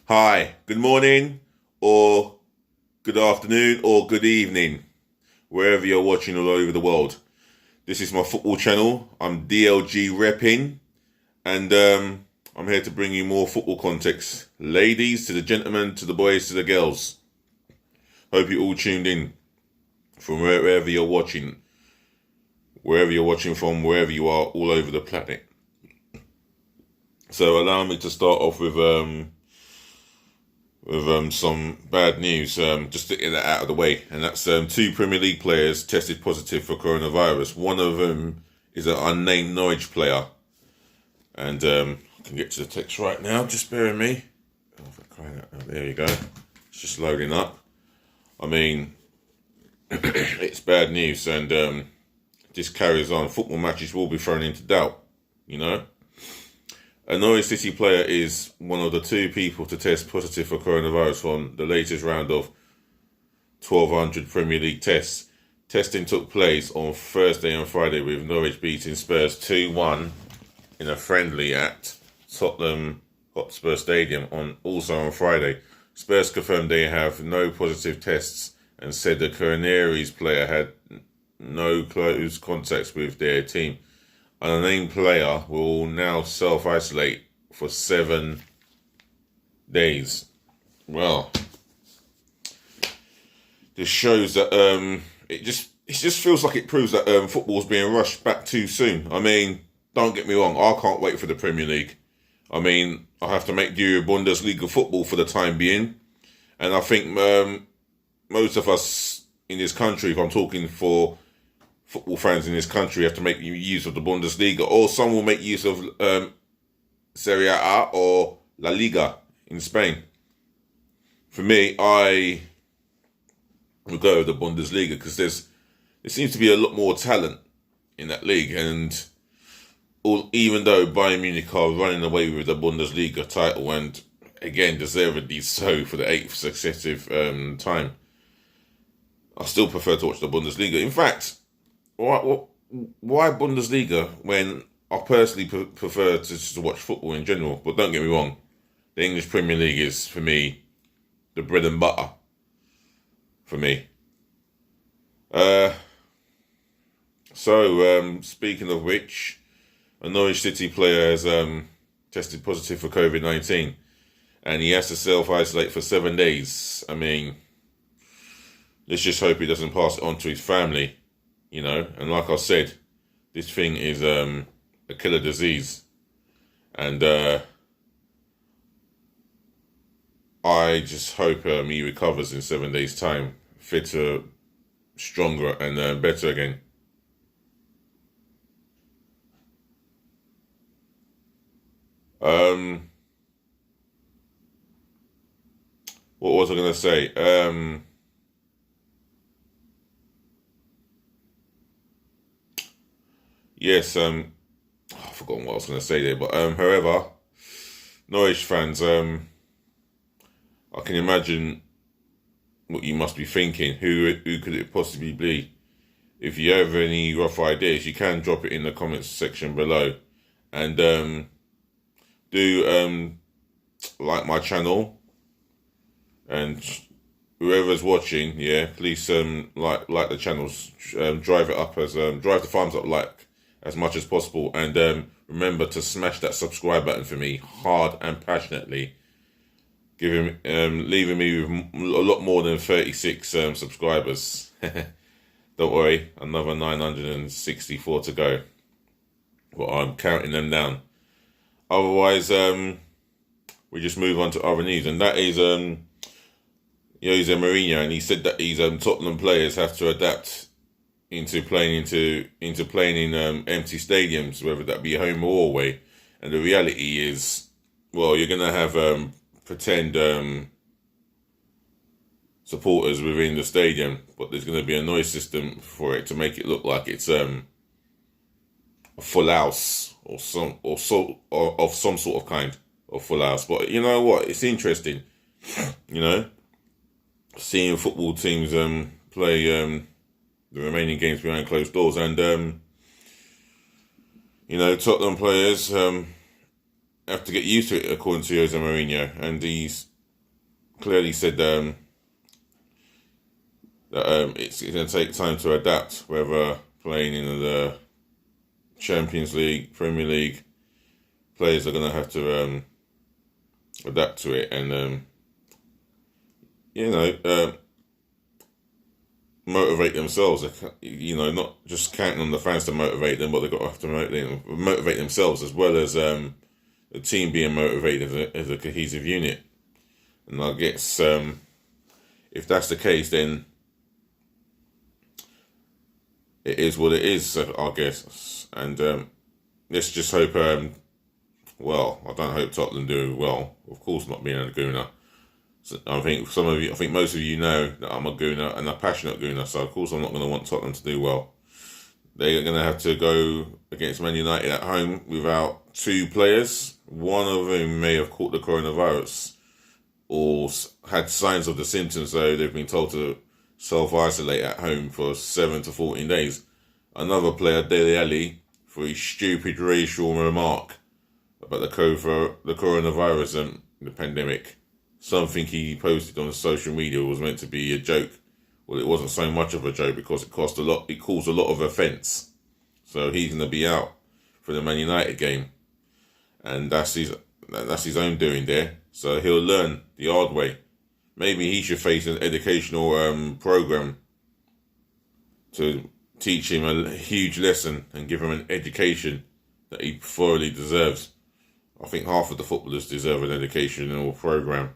Hi, good morning, or good afternoon, or good evening, wherever you're watching all over the world. This is my football channel. I'm DLG Reppin, and I'm here to bring you more football context. Ladies to the gentlemen, to the boys, to the girls. Hope you all tuned in from wherever you're watching from, wherever you are, all over the planet. So allow me to start off with some bad news, just to get that out of the way. And that's two Premier League players tested positive for coronavirus. One of them is an unnamed Norwich player. And I can get to the text right now, just bear with me. There you go. It's just loading up. I mean, it's bad news, and this carries on. Football matches will be thrown into doubt, you know. A Norwich City player is one of the two people to test positive for coronavirus from the latest round of 1,200 Premier League tests. Testing took place on Thursday and Friday, with Norwich beating Spurs 2-1 in a friendly at Tottenham Hotspur Stadium also on Friday. Spurs confirmed they have no positive tests and said the Canaries player had no close contacts with their team. An unnamed player will now self-isolate for 7 days. Well, this shows that it just feels like it proves that football's being rushed back too soon. I mean, don't get me wrong, I can't wait for the Premier League. I mean, I have to make do with Bundesliga football for the time being, and I think most of us in this country, if I'm talking for football fans in this country, have to make use of the Bundesliga, or some will make use of Serie A or La Liga in Spain. For me, I would go with the Bundesliga because there seems to be a lot more talent in that league, and even though Bayern Munich are running away with the Bundesliga title, and again deservedly so for the 8th successive time, I still prefer to watch the Bundesliga. In fact, why Bundesliga when I personally prefer to just watch football in general? But don't get me wrong, the English Premier League is, for me, the bread and butter for me. Speaking of which, a Norwich City player has tested positive for COVID-19, and he has to self-isolate for 7 days. I mean, let's just hope he doesn't pass it on to his family. You know, and like I said, this thing is a killer disease, and I just hope he recovers in 7 days' time, fitter, stronger, and better again. What was I going to say? Yes, I've forgotten what I was going to say there, but however, Norwich fans, I can imagine what you must be thinking. Who could it possibly be? If you have any rough ideas, you can drop it in the comments section below, and do like my channel, and whoever's watching, yeah, please like the channels, drive it up drive the thumbs up like as much as possible, and remember to smash that subscribe button for me hard and passionately, leaving me with a lot more than 36 subscribers. Don't worry, another 964 to go, but I'm counting them down. Otherwise, we just move on to other news, and that is Jose Mourinho, and he said that these Tottenham players have to adapt into playing in empty stadiums, whether that be home or away. And the reality is, well, you're gonna have pretend supporters within the stadium, but there's gonna be a noise system for it to make it look like it's a full house or of some sort of kind of full house. But you know what? It's interesting, you know, seeing football teams play the remaining games behind closed doors, and you know, Tottenham players have to get used to it, according to Jose Mourinho, and he's clearly said that it's going to take time to adapt, whether playing in the Champions League, Premier League, players are going to have to adapt to it and, motivate themselves. Not just counting on the fans to motivate them, but they've got to have to motivate themselves as well as the team being motivated as a cohesive unit. And I guess if that's the case, then it is what it is, I guess. And let's just hope, I don't hope Tottenham do well. Of course not, being a Gooner. So I think most of you know that I'm a Gooner and a passionate Gooner, so of course I'm not going to want Tottenham to do well. They're going to have to go against Man United at home without two players, one of whom may have caught the coronavirus or had signs of the symptoms, so they've been told to self-isolate at home for 7 to 14 days. Another player, Dele Alli, for his stupid racial remark about the coronavirus and the pandemic. Something he posted on social media was meant to be a joke. Well, it wasn't so much of a joke because it caused a lot of offence. So he's going to be out for the Man United game, and that's his own doing there. So he'll learn the hard way. Maybe he should face an educational program to teach him a huge lesson and give him an education that he thoroughly deserves. I think half of the footballers deserve an educational program.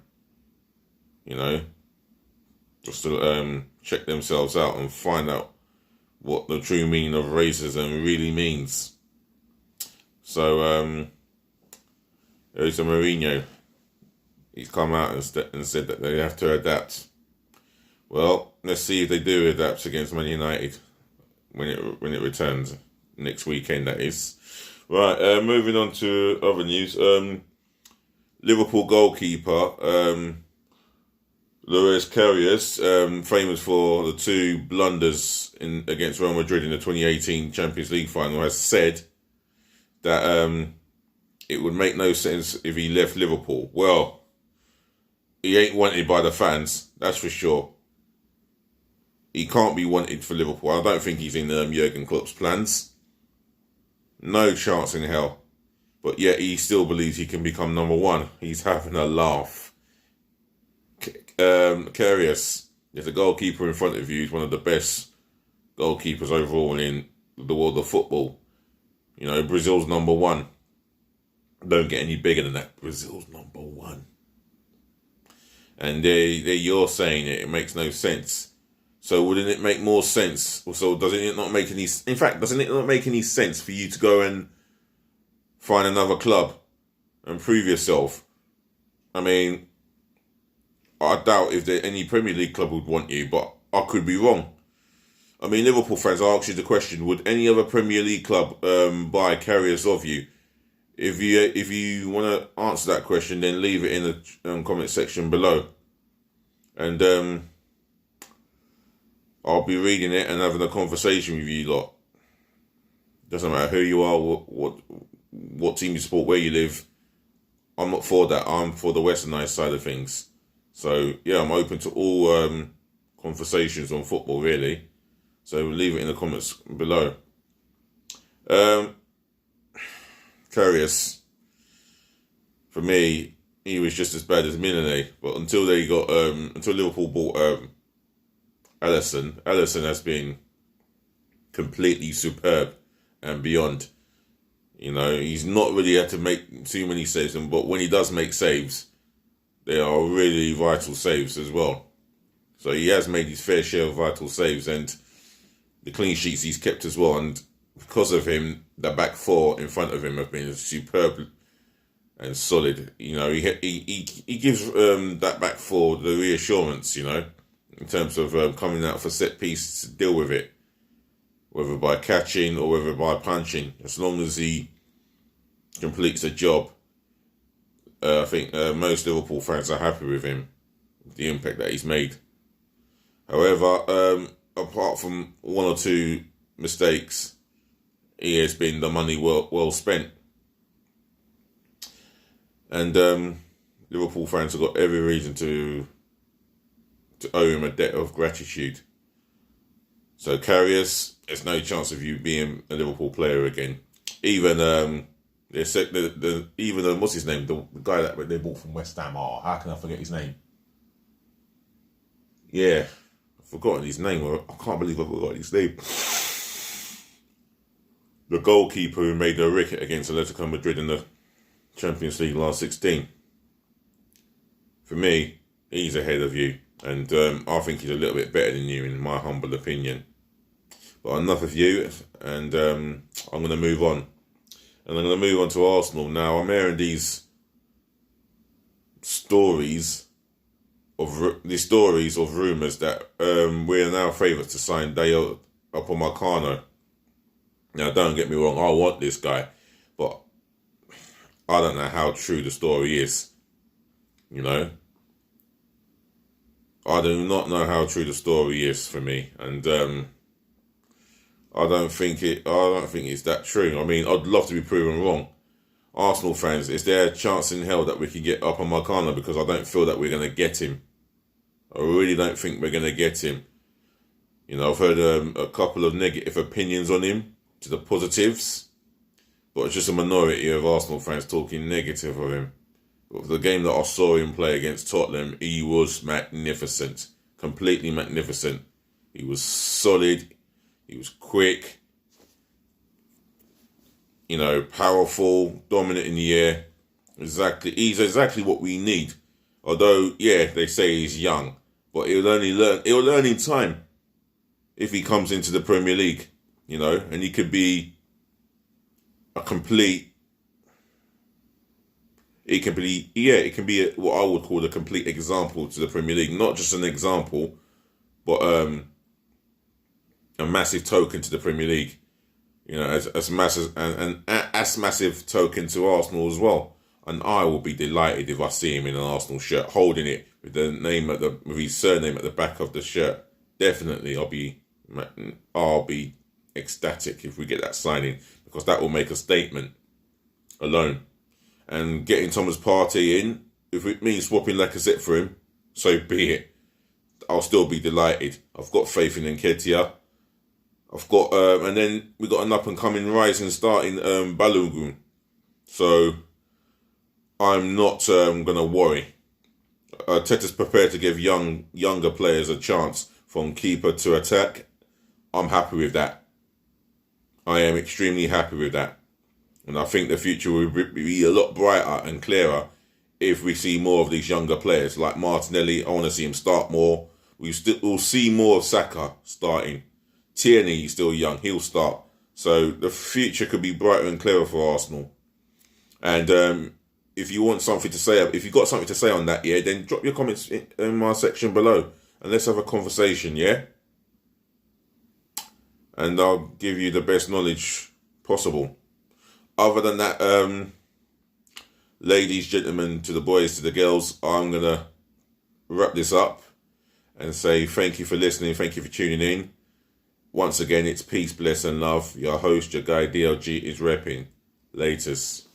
Just to check themselves out and find out what the true meaning of racism really means. So, there's a Mourinho. He's come out and said that they have to adapt. Well, let's see if they do adapt against Man United when it returns next weekend, that is. Right, moving on to other news. Liverpool goalkeeper, Palyers, famous for the two blunders against Real Madrid in the 2018 Champions League final, has said that it would make no sense if he left Liverpool. Well, he ain't wanted by the fans, that's for sure. He can't be wanted for Liverpool. I don't think he's in Jurgen Klopp's plans. No chance in hell. But yet he still believes he can become number one. He's having a laugh. Palyers, there's a goalkeeper in front of you. He's one of the best goalkeepers overall in the world of football. Brazil's number one. Don't get any bigger than that. Brazil's number one. And you're saying it makes no sense. So wouldn't it make more sense? So doesn't it not make any sense for you to go and find another club and prove yourself? I mean, I doubt if any Premier League club would want you, but I could be wrong. I mean, Liverpool fans, I ask you the question, would any other Premier League club buy Palyers of you? If you want to answer that question, then leave it in the comment section below. And I'll be reading it and having a conversation with you lot. Doesn't matter who you are, what team you support, where you live. I'm not for that. I'm for the westernised side of things. So, yeah, I'm open to all conversations on football, really. So leave it in the comments below. Palyers, for me, he was just as bad as Minane. But until Liverpool bought Alisson has been completely superb and beyond. He's not really had to make too many saves, but when he does make saves, they are really vital saves as well. So he has made his fair share of vital saves, and the clean sheets he's kept as well. And because of him, the back four in front of him have been superb and solid. He gives that back four the reassurance, in terms of coming out for set pieces to deal with it, whether by catching or whether by punching. As long as he completes the job, I think most Liverpool fans are happy with him, the impact that he's made. However, apart from one or two mistakes, he has been the money well spent. And Liverpool fans have got every reason to to owe him a debt of gratitude. So Palyers, there's no chance of you being a Liverpool player again. Even they said even what's his name, the guy that they bought from West Ham. Oh, how can I forget his name? Yeah, I've forgotten his name. I can't believe I've forgotten his name. The goalkeeper who made a ricket against Atletico Madrid in the Champions League last 16. For me, he's ahead of you. And I think he's a little bit better than you, in my humble opinion. But enough of you, and I'm going to move on. And I'm going to move on to Arsenal. Now, I'm hearing these stories of rumours that we are now favourites to sign Dale Upamecano. Now, don't get me wrong, I want this guy, but I don't know how true the story is. You know, I do not know how true the story is for me, and I don't think it's that true. I mean, I'd love to be proven wrong. Arsenal fans, is there a chance in hell that we can get Upamecano? Because I don't feel that we're going to get him. I really don't think we're going to get him. You know, I've heard a couple of negative opinions on him to the positives, but it's just a minority of Arsenal fans talking negative of him. But for the game that I saw him play against Tottenham, he was magnificent, completely magnificent. He was solid, he was quick, you know, powerful, dominant in the air. He's exactly what we need. Although, yeah, they say he's young, but he'll learn in time if he comes into the Premier League, you know, and he could be a complete, it can be what I would call a complete example to the Premier League. Not just an example, but a massive token to the Premier League. You know, as massive and as massive token to Arsenal as well. And I will be delighted if I see him in an Arsenal shirt, holding it with the name with his surname at the back of the shirt. Definitely, I'll be ecstatic if we get that signing, because that will make a statement alone. And getting Thomas Partey in, if it means swapping Lacazette for him, so be it. I'll still be delighted. I've got faith in Nketiah. I've got, and then we got an up and coming rising star in Balogun. So I'm not gonna worry. Arteta's prepared to give younger players a chance from keeper to attack. I'm happy with that. I am extremely happy with that. And I think the future will be a lot brighter and clearer if we see more of these younger players like Martinelli. I want to see him start more. We'll see more of Saka starting. Tierney is still young. He'll start. So the future could be brighter and clearer for Arsenal. And if you want something to say, if you've got something to say on that, yeah, then drop your comments in my section below. And let's have a conversation, yeah? And I'll give you the best knowledge possible. Other than that, ladies, gentlemen, to the boys, to the girls, I'm going to wrap this up and say thank you for listening. Thank you for tuning in. Once again, it's peace, bless and love. Your host, your guy, DLG, is Reppin. Latest.